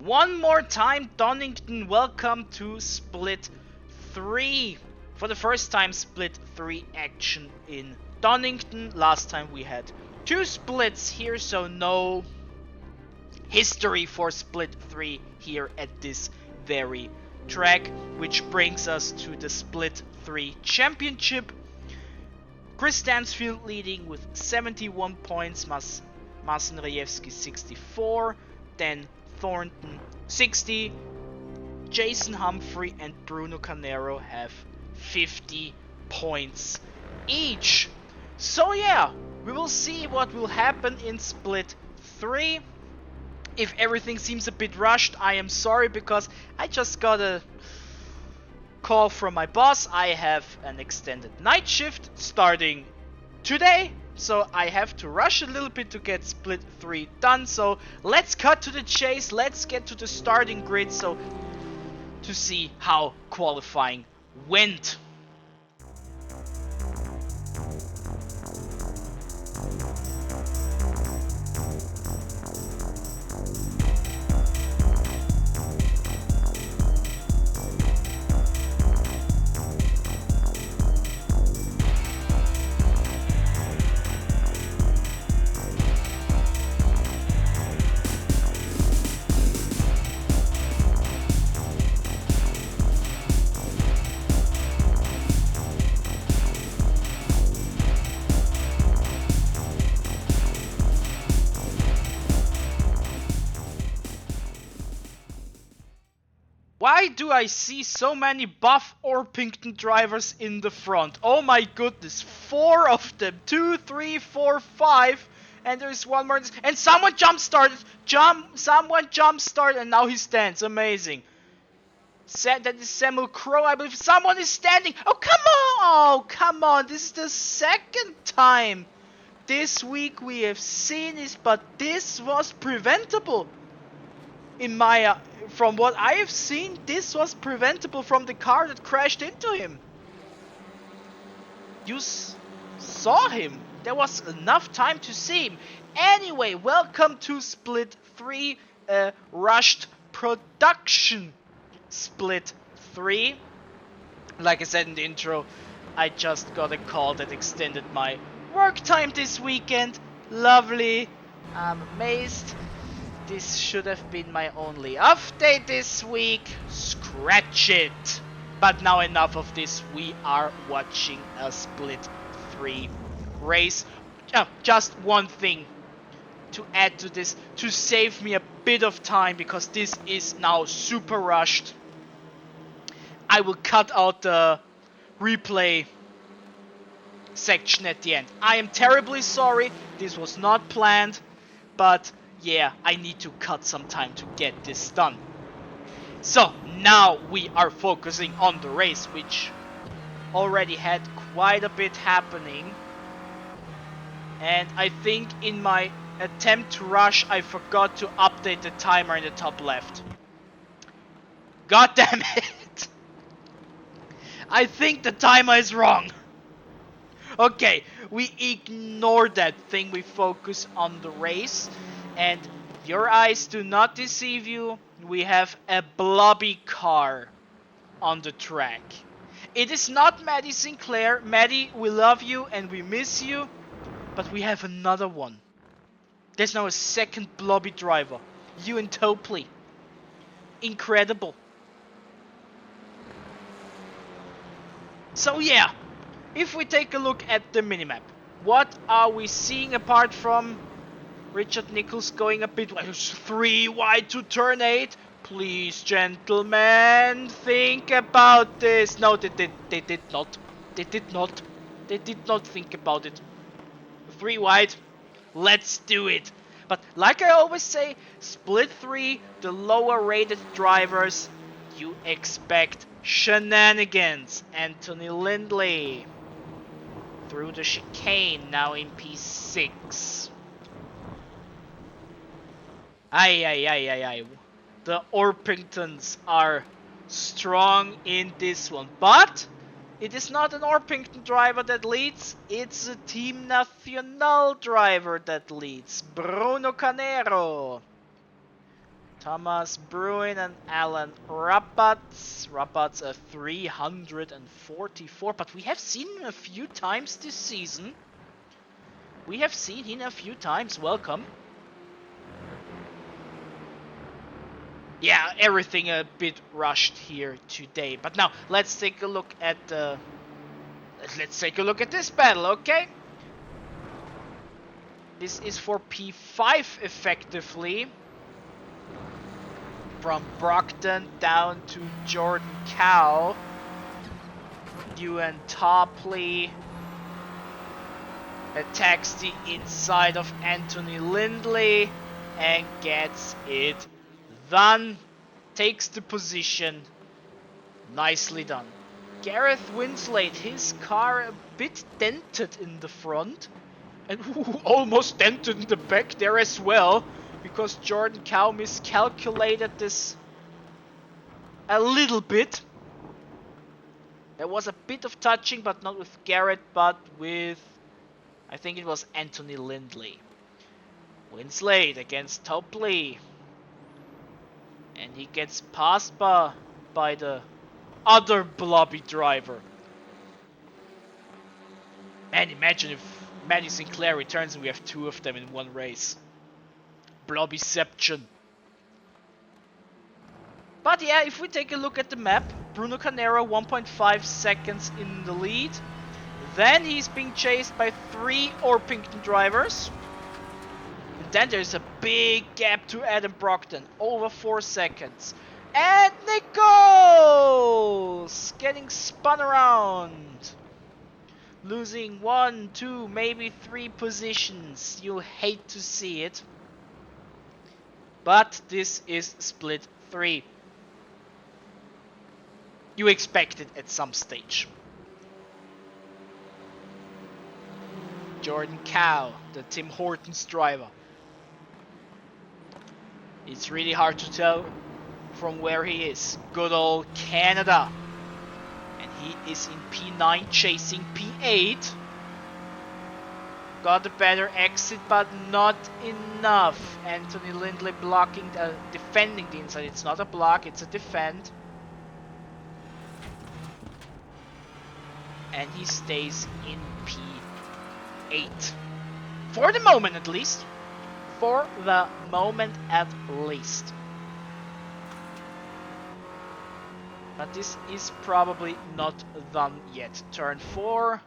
One more time, Donington, welcome to Split 3. For the first time, Split 3 action in Donington. Last time we had 2 splits here, so no history for Split 3 here at this very track, which brings us to the Split 3 Championship. Chris Stansfield leading with 71 points, Marcin Rejewski 64, then Thornton 60, Jason Humphrey and Bruno Canero have 50 points each. So yeah, we will see what will happen in Split 3. If everything seems a bit rushed, I am sorry because I just got a call from my boss. I have an extended night shift starting today, so I have to rush a little bit to get Split 3 done. So let's cut to the chase, let's get to the starting grid so to see how qualifying went. Why do I see so many buff Orpington drivers in the front? Oh my goodness, 4 of them. 2, 3, 4, 5. And there's one more. And someone jump-started. Someone jump-started and now he stands. Amazing. That is Samuel Crow, I believe. Someone is standing. Oh, come on. Oh, come on. This is the second time this week we have seen this, but this was preventable. In my, from what I have seen, this was preventable from the car that crashed into him. You saw him. There was enough time to see him. Anyway, welcome to Split 3, rushed production. Split 3. Like I said in the intro, I just got a call that extended my work time this weekend. Lovely. I'm amazed. This should have been my only off day this week. Scratch it. But now enough of this. We are watching a Split 3 race. Just one thing to add to this, to save me a bit of time, because this is now super rushed. I will cut out the replay section at the end. I am terribly sorry. This was not planned. But yeah, I need to cut some time to get this done. So now we are focusing on the race, which already had quite a bit happening. And I think in my attempt to rush, I forgot to update the timer in the top left. God damn it! I think the timer is wrong. Okay, we ignore that thing, we focus on the race. And your eyes do not deceive you, we have a blobby car on the track. It is not Maddie Sinclair. Maddie, we love you and we miss you, but we have another one. There's now a second blobby driver, Ewan Topley. Incredible. So yeah, if we take a look at the minimap, what are we seeing apart from Richard Nichols going a bit wide? 3 wide to turn 8. Please, gentlemen, think about this. No, they did not. They did not. They did not think about it. 3 wide. Let's do it. But like I always say, Split 3, the lower rated drivers, you expect shenanigans. Anthony Lindley through the chicane, now in P6. Aye. The Orpingtons are strong in this one. But it is not an Orpington driver that leads. It's a Team Nacional driver that leads. Bruno Canero. Thomas Bruin and Alan Rapatz. Rapatz a 344, but we have seen him a few times this season. We have seen him a few times. Welcome. Yeah, everything a bit rushed here today. But now let's take a look at this battle, okay? This is for P5 effectively. From Brockton down to Jordan Cow. Ewan Topley attacks the inside of Anthony Lindley and gets it done. Takes the position. Nicely done. Gareth Winslade, his car a bit dented in the front. And almost dented in the back there as well. Because Jordan Cow miscalculated this a little bit. There was a bit of touching, but not with Garrett, but with, I think it was Anthony Lindley. Winslade against Topley. And he gets passed by the other blobby driver. And imagine if Matty Sinclair returns and we have two of them in one race. Blobbyception. But yeah, if we take a look at the map, Bruno Canero 1.5 seconds in the lead. Then he's being chased by 3 Orpington drivers. And then there's a big gap to Adam Brockton, over 4 seconds. And Nichols getting spun around. Losing 1, 2, maybe 3 positions. You'll hate to see it. But this is split 3. You expect it at some stage. Jordan Cow, the Tim Hortons driver. It's really hard to tell from where he is. Good old Canada. And he is in P9 chasing P8. Got a better exit, but not enough. Anthony Lindley defending the inside. It's not a block, it's a defend. And he stays in P8. For the moment at least. For the moment at least. But this is probably not done yet. Turn 4.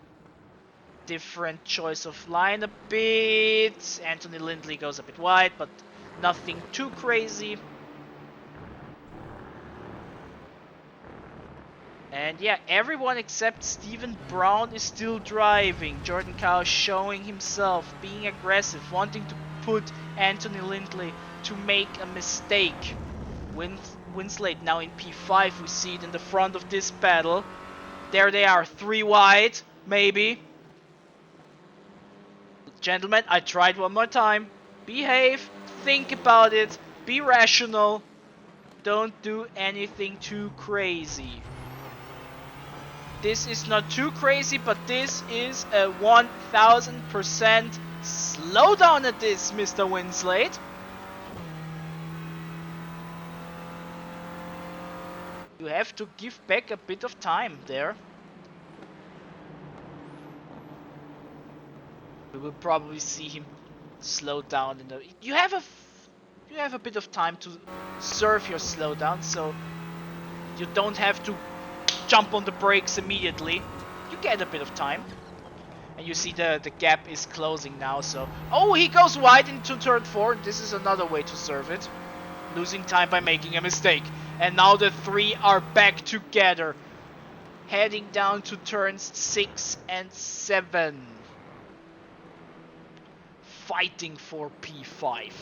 Different choice of line a bit. Anthony Lindley goes a bit wide, but nothing too crazy. And yeah, everyone except Stephen Brown is still driving. Jordan Cow showing himself, being aggressive, wanting to put Anthony Lindley to make a mistake. Winslade now in P5, we see it in the front of this battle. There they are, 3 wide, maybe. Gentlemen, I tried one more time. Behave, think about it, be rational. Don't do anything too crazy. This is not too crazy, but this is a 1000% slowdown at this, Mr. Winslade. You have to give back a bit of time there. We will probably see him slow down in the. You have a bit of time to serve your slowdown, so you don't have to jump on the brakes immediately. You get a bit of time. And you see the gap is closing now, so. Oh, he goes wide into turn 4. This is another way to serve it. Losing time by making a mistake. And now the 3 are back together. Heading down to turns 6 and 7. Fighting for P5.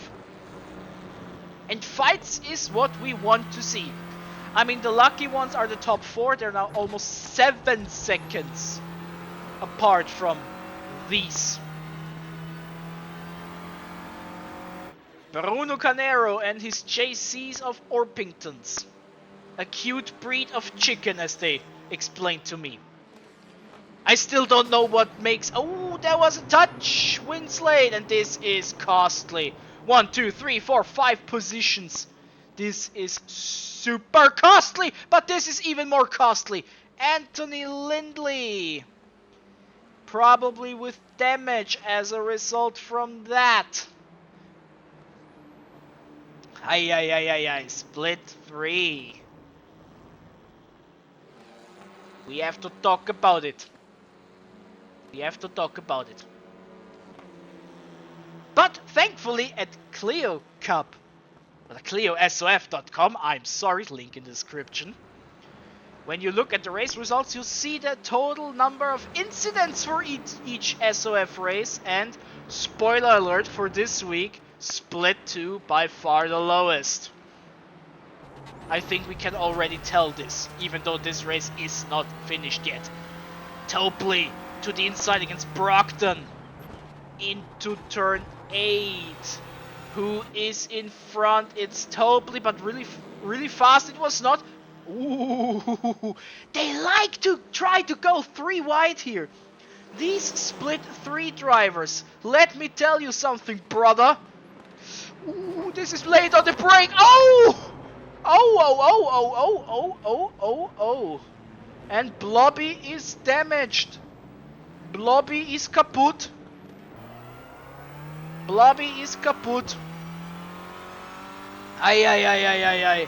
And fights is what we want to see. I mean, the lucky ones are the top 4. They're now almost 7 seconds apart from these. Bruno Canero and his JCs of Orpingtons. A cute breed of chicken, as they explained to me. I still don't know what makes. Oh, there was a touch! Winslade, and this is costly. 1, 2, 3, 4, 5 positions This is super costly, but this is even more costly. Anthony Lindley. Probably with damage as a result from that. Ay. Split 3. We have to talk about it. We have to talk about it. But thankfully at Clio Cup, ClioSoF.com, I'm sorry, link in the description. When you look at the race results, you see the total number of incidents for each SoF race, and spoiler alert for this week, Split 2 by far the lowest. I think we can already tell this, even though this race is not finished yet. Topley to the inside against Brockton into turn 8. Who is in front? It's Topley, but really fast it was not. Ooh, they like to try to go 3 wide here. These Split 3 drivers, let me tell you something, brother. Ooh, this is late on the brake. Oh! Oh. And Blobby is damaged. Blobby is kaput. Blobby is kaput. Ay.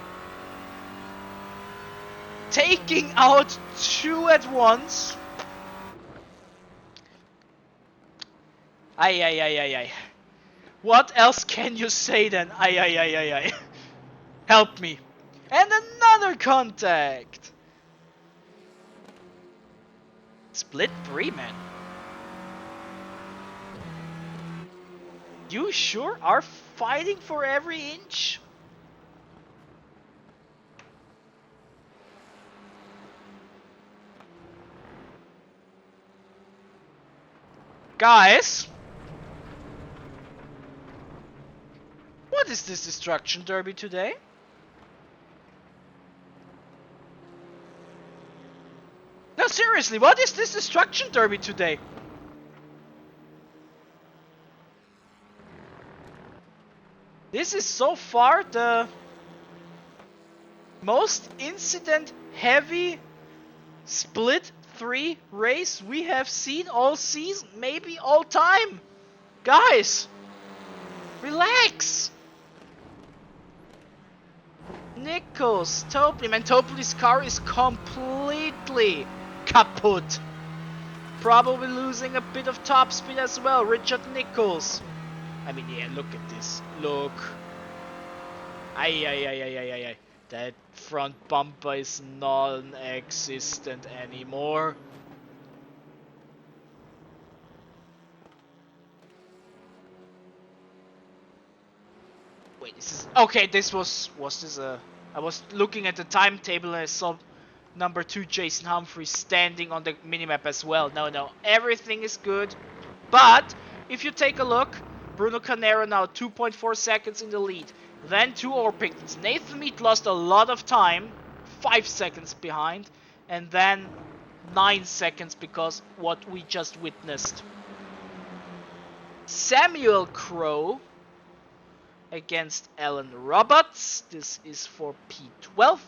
Taking out 2 at once. Ay. What else can you say then? Ay. Help me. And another contact. Split 3, man. You sure are fighting for every inch? Guys, what is this destruction derby today? No, seriously, what is this destruction derby today? This is so far the most incident heavy Split 3 race we have seen all season, maybe all time. Guys, relax. Nichols, Topley, man, Topley's car is completely kaput. Probably losing a bit of top speed as well. Richard Nichols. I mean, yeah, look at this. Look. Ay. That front bumper is non-existent anymore. Wait, this is... Okay, this was this a... I was looking at the timetable and I saw number 2 Jason Humphries standing on the minimap as well. No, everything is good. But, if you take a look, Bruno Canero now 2.4 seconds in the lead. Then 2 Orpingtons. Nathan Mead lost a lot of time, 5 seconds behind. And then 9 seconds because what we just witnessed. Samuel Crowe against Alan Roberts. This is for P12.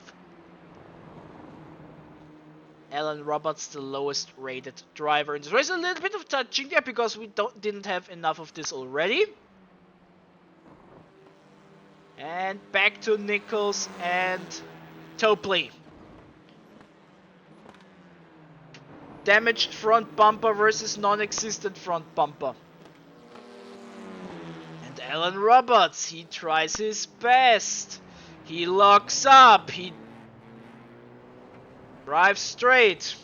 Alan Roberts, the lowest rated driver in this race. A little bit of touching there because we didn't have enough of this already. And back to Nichols and Topley. Damaged front bumper versus non-existent front bumper. And Alan Roberts, he tries his best. He locks up. He drives straight.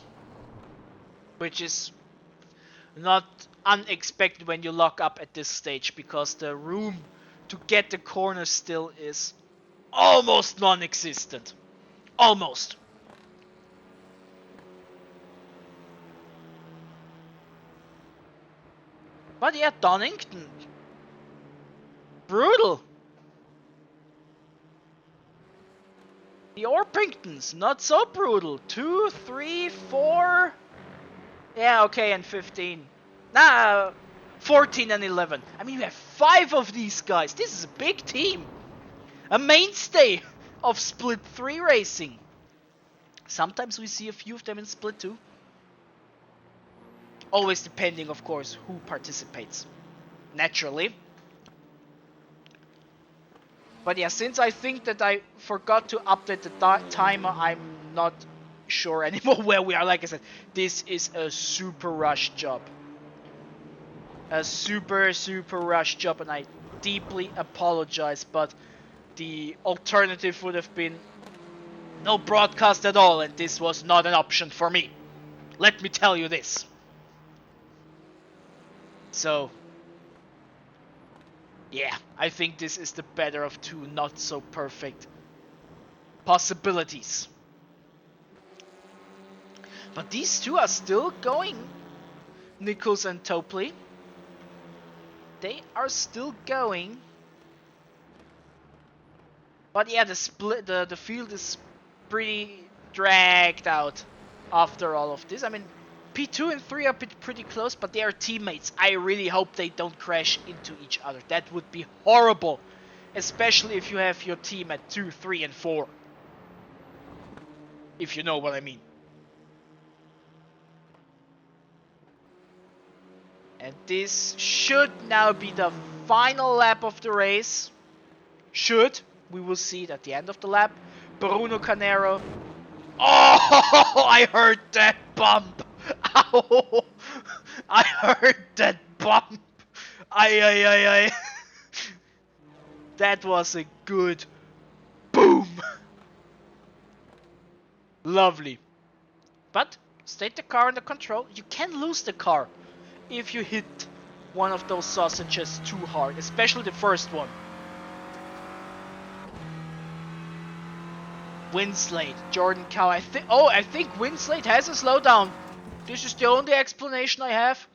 Which is not unexpected when you lock up at this stage, because the room to get the corner still is almost non-existent. Almost. But yeah, Donington. Brutal. The Orpingtons, not so brutal. 2, 3, 4. Yeah, okay, and 15. Nah, 14 and 11. I mean, we have 5 of these guys. This is a big team. a mainstay of Split 3 racing. Sometimes we see a few of them in Split 2. Always depending, of course, who participates. Naturally. But yeah, since I think that I forgot to update the timer, I'm not sure anymore where we are. Like I said, this is a super rushed job. A super rushed job, and I deeply apologize, but the alternative would have been no broadcast at all, and this was not an option for me. Let me tell you this. So, yeah, I think this is the better of two not so perfect possibilities. But these two are still going. Nichols and Topley. They are still going. But yeah, the field is pretty dragged out after all of this. I mean, P2 and 3 are pretty close, but they are teammates. I really hope they don't crash into each other. That would be horrible. Especially if you have your team at 2, 3, and 4. If you know what I mean. And this should now be the final lap of the race. Should. We will see it at the end of the lap. Bruno Canero. Oh, I heard that bump. Ow. I heard that bump. Ay. That was a good boom. Lovely. But state the car under control. You can lose the car if you hit one of those sausages too hard, especially the first one. Winslade, Jordan Cow. I think Winslade has a slowdown. This is the only explanation I have.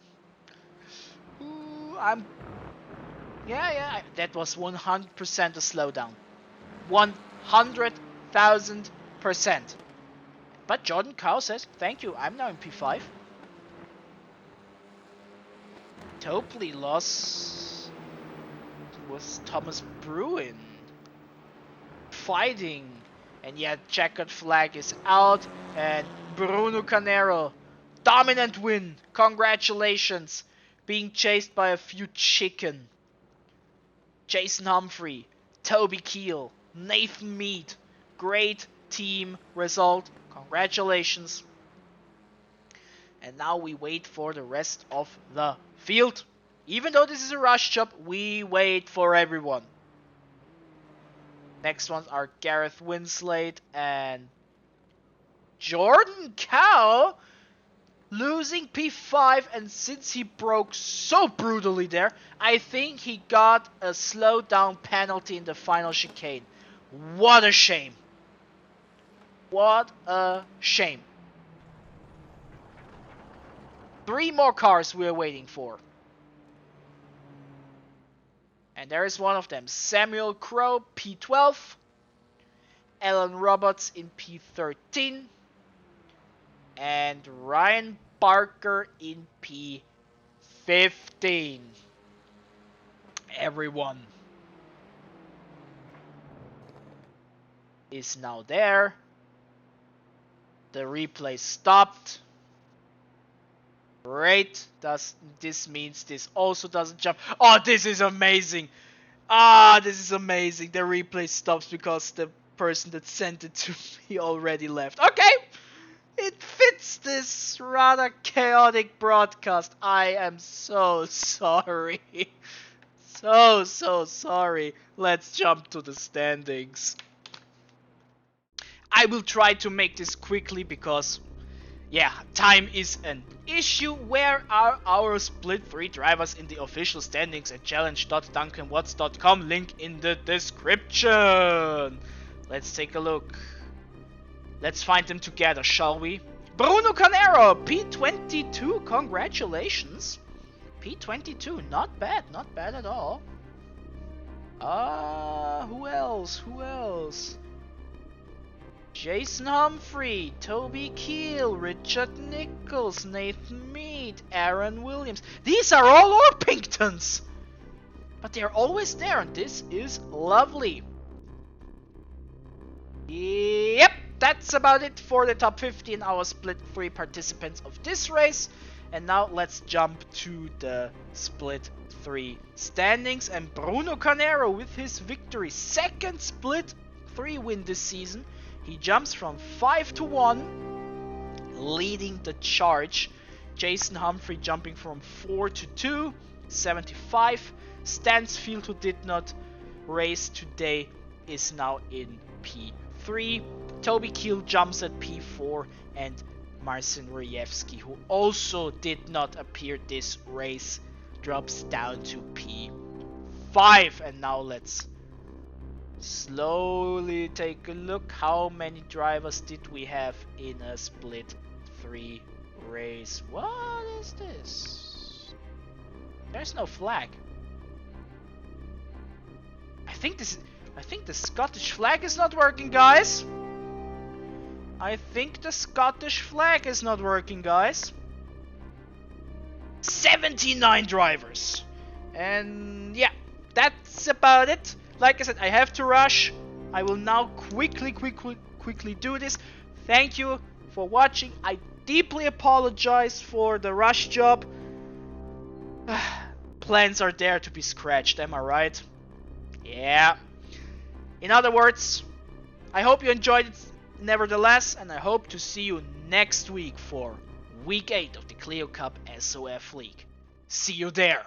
Ooh, yeah. That was 100% a slowdown. 100,000%. But Jordan Cow says, "Thank you. I'm now in P5." Topley lost was Thomas Bruin fighting. And yet, checkered flag is out, and Bruno Canero, dominant win. Congratulations, being chased by a few chicken. Jason Humphrey, Toby Keel, Nathan Mead, great team result. Congratulations. And now we wait for the rest of the field. Even though this is a rush job, we wait for everyone. Next ones are Gareth Winslade and Jordan Cow losing P5, and since he broke so brutally there, I think he got a slowdown penalty in the final chicane. What a shame. What a shame. 3 more cars we are waiting for. And there is one of them. Samuel Crowe, P12. Alan Roberts in P13. And Ryan Barker in P15. Everyone is now there. The replay stopped. Great. This means this also doesn't jump. Oh, this is amazing. This is amazing. The replay stops because the person that sent it to me already left. Okay. It fits this rather chaotic broadcast. I am so sorry. So sorry. Let's jump to the standings. I will try to make this quickly because, yeah, time is an issue. Where are our Split 3 drivers in the official standings at challenge.duncanwatts.com? Link in the description. Let's take a look. Let's find them together, shall we? Bruno Canero, P22, congratulations. P22, not bad at all. Who else? Jason Humphrey, Toby Keel, Richard Nichols, Nathan Mead, Aaron Williams. These are all Orpingtons! But they're always there, and this is lovely. Yep, that's about it for the top 50 in our Split 3 participants of this race. And now let's jump to the Split 3 standings. And Bruno Canero with his victory, second Split 3 win this season. He jumps from 5 to 1, leading the charge. Jason Humphrey jumping from 4 to 2, 75. Stansfield, who did not race today, is now in P3. Toby Keel jumps at P4, and Marcin Rejewski, who also did not appear this race, drops down to P5. And now let's slowly take a look. How many drivers did we have in a Split 3 race? What is this? There's no flag. I think the Scottish flag is not working, guys. I think the Scottish flag is not working, guys. 79 drivers. And yeah, that's about it. Like I said, I have to rush. I will now quickly do this. Thank you for watching. I deeply apologize for the rush job. Plans are there to be scratched, am I right? Yeah. In other words, I hope you enjoyed it nevertheless, and I hope to see you next week for Week 8 of the Clio Cup SoF League. See you there!